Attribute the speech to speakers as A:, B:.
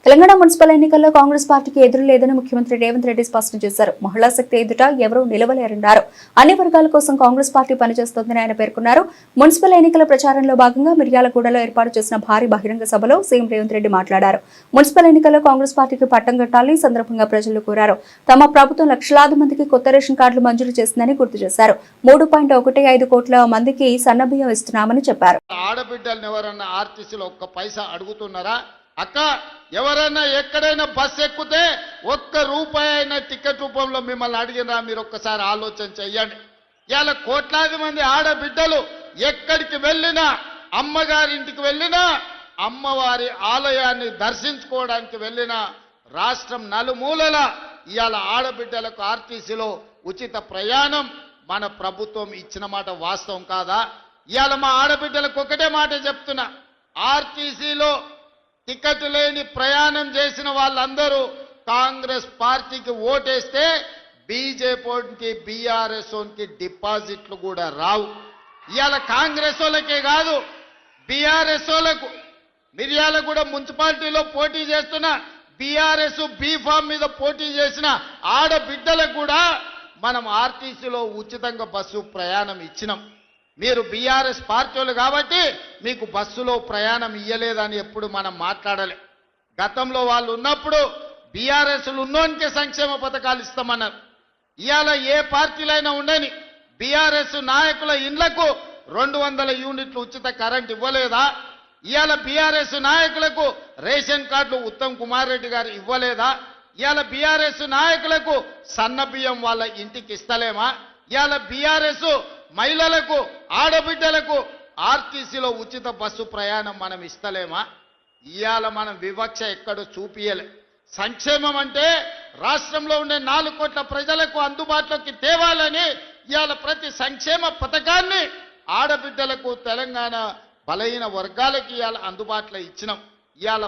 A: Telangana municipal ఎన్నికల్లో కాంగ్రెస్ పార్టీకి ఎదురు లేదని ముఖ్యమంత్రి రేవంత్ రెడ్డి స్పష్టం చేశారు. మహిళా శక్తి ఎదుట ఎవరూ నిలవలేరన్నారు. అన్ని వర్గాల కోసం కాంగ్రెస్ పార్టీ పనిచేస్తోందని ఆయన పేర్కొన్నారు. మున్సిపల్ ఎన్నికల ప్రచారంలో భాగంగా మిర్యాలగూడలో ఏర్పాటు చేసిన భారీ బహిరంగ సభలో సీఎం రేవంత్ రెడ్డి మాట్లాడారు. మున్సిపల్ ఎన్నికల్లో కాంగ్రెస్ పార్టీకి పట్టం కట్టాలని సందర్భంగా ప్రజలు కోరారు. తమ ప్రభుత్వం లక్షలాది మందికి కొత్త రేషన్ కార్డులు మంజూరు చేసిందని గుర్తు చేశారు. 3.15 కోట్ల మందికి సన్నబియ్యం ఇస్తున్నామని చెప్పారు.
B: ఆడబిడ్డలను ఎవరన్నా ఆర్టీసీలో ఒక్క పైసా అడుగుతున్నారా? అక్క, ఎవరైనా ఎక్కడైనా బస్ ఎక్కితే ఒక్క రూపాయి అయినా టికెట్ రూపంలో మిమ్మల్ని అడిగినా మీరు ఒక్కసారి ఆలోచన చెయ్యండి. ఇవాళ కోట్లాది మంది ఆడబిడ్డలు ఎక్కడికి వెళ్ళినా, అమ్మగారింటికి వెళ్ళినా, అమ్మవారి ఆలయాన్ని దర్శించుకోవడానికి వెళ్ళినా, రాష్ట్రం నలుమూలల ఇవాళ ఆడబిడ్డలకు ఆర్టీసీలో ఉచిత ప్రయాణం మన ప్రభుత్వం ఇచ్చిన మాట వాస్తవం కాదా? ఇవాళ మా ఆడబిడ్డలకు ఒకటే మాట చెప్తున్నా, ఆర్టీసీలో టికెట్ లేని ప్రయాణం చేసిన వాళ్ళందరూ కాంగ్రెస్ పార్టీకి ఓటేస్తే బీజేపీకి బీఆర్ఎస్కి డిపాజిట్లు కూడా రావు. ఇవాళ కాంగ్రెస్ వాళ్ళకే కాదు, బీఆర్ఎస్ వాళ్ళకు మిర్యాలగూడ మున్సిపాలిటీలో పోటీ చేస్తున్న బీఆర్ఎస్ బీఫామ్ మీద పోటీ చేసిన ఆడబిడ్డలకు కూడా మనం ఆర్టీసీలో ఉచితంగా బస్సు ప్రయాణం ఇచ్చినాం. మీరు బీఆర్ఎస్ పార్టీలు కాబట్టి మీకు బస్సులో ప్రయాణం ఇయ్యలేదని ఎప్పుడు మనం మాట్లాడలే. గతంలో వాళ్ళు ఉన్నప్పుడు బీఆర్ఎస్లు ఉన్నోనికే సంక్షేమ పథకాలు ఇస్తామన్నారు. ఇవాళ ఏ పార్టీలైనా ఉండని బీఆర్ఎస్ నాయకుల ఇండ్లకు 200 యూనిట్లు ఉచిత కరెంట్ ఇవ్వలేదా? ఇవాళ బీఆర్ఎస్ నాయకులకు రేషన్ కార్డులు ఉత్తమ్ కుమార్ రెడ్డి గారు ఇవ్వలేదా? ఇవాళ బీఆర్ఎస్ నాయకులకు సన్న బియ్యం వాళ్ళ ఇంటికి ఇస్తలేమా? ఇవాళ బీఆర్ఎస్ మహిళలకు, ఆడబిడ్డలకు ఆర్టీసీలో ఉచిత బస్సు ప్రయాణం మనం ఇస్తలేమా? ఇవాళ మనం వివక్ష ఎక్కడో చూపియలే. సంక్షేమం అంటే రాష్ట్రంలో ఉండే 4 కోట్ల ప్రజలకు అందుబాటులోకి తేవాలని ఇవాళ ప్రతి సంక్షేమ పథకాన్ని ఆడబిడ్డలకు, తెలంగాణ బలహీన వర్గాలకి ఇవాళ అందుబాటులో ఇచ్చినాం. ఇవాళ